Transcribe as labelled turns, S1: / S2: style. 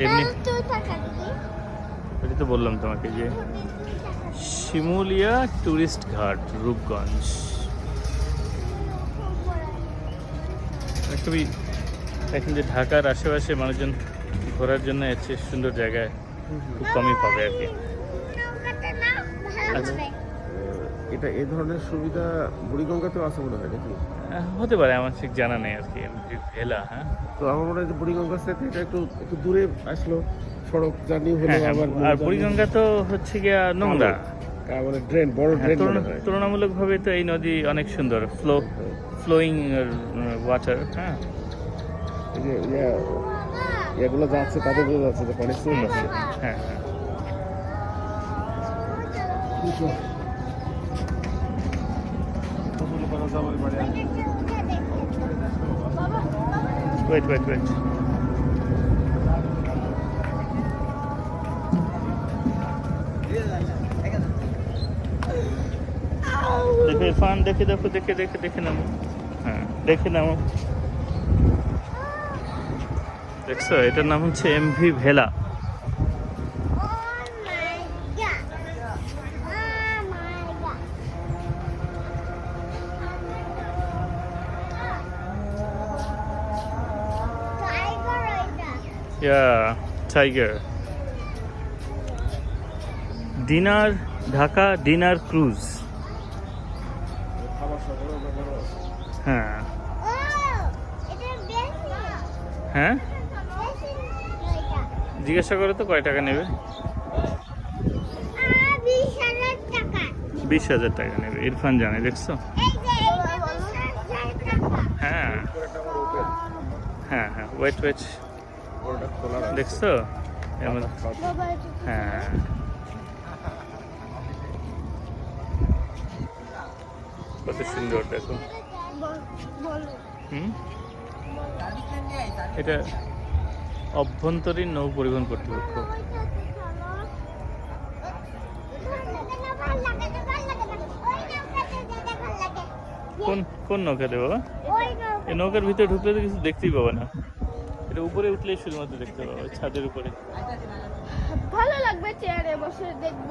S1: এমনি ওই তো বললাম তোমাকে যে শিমুলিয়া টুরিস্ট ঘাট রূপগঞ্জ খুবই এখন যে ঢাকার আশেপাশে মানুষজন ঘোরার জন্য এসে সুন্দর জায়গায় খুব কমই পাবে আর কি। আচ্ছা
S2: এটা এই ধরনের সুবিধা বুড়িগঙ্গাতেও আছে মনে হয় নাকি?
S1: হতে পারে, আমার ঠিক জানা নেই আর কি। ভেলা, হ্যাঁ
S2: তো আমার মনে হয় যে বুড়িগঙ্গার সাথে এটা একটু একটু দূরে আসলো, সড়ক জার্নি হলো।
S1: হ্যাঁ,
S2: আবার
S1: আর বুড়িগঙ্গা তো হচ্ছে গিয়া নোংরা,
S2: মানে ড্রেন, বড় ড্রেন মনে হয়।
S1: তুলনামূলকভাবে তো এই নদী অনেক সুন্দর, ফ্লোয়িং ওয়াটার। হ্যাঁ,
S2: এই যে এগুলো যাচ্ছে তাদের বোঝা যাচ্ছে যে পানি স্রোত আছে।
S1: হ্যাঁ হ্যাঁ ওয়েট ওয়েট ওয়েট দেখে ফান দেখে দেখো, দেখে দেখে দেখে নামো। হ্যাঁ দেখে নামো। দেখছো, এটার নাম হচ্ছে MV Bhela. Tiger dinner, Dhaka dinner cruise. হ্যাঁ হ্যাঁ, জিজ্ঞাসা করো তো কয় টাকা নেবে। 20,000 টাকা নেবে, ইরফান জানে। দেখছো? হ্যাঁ হ্যাঁ হ্যাঁ, ওয়েট ওয়েট, দেখছো? হ্যাঁ কত সুন্দর, দেখো। এটা অভ্যন্তরীণ নৌ পরিবহন কর্তৃপক্ষ। কোন কোন নৌকা দেবো? এই নৌকার ভিতরে ঢুকলে তো কিছু দেখতেই পাবো না। এটা উপরে উঠলেই শুধুমাত্র দেখতে পাবো, ছাদের উপরে।
S3: ভালো লাগবে চেয়ারে বসে দেখবো।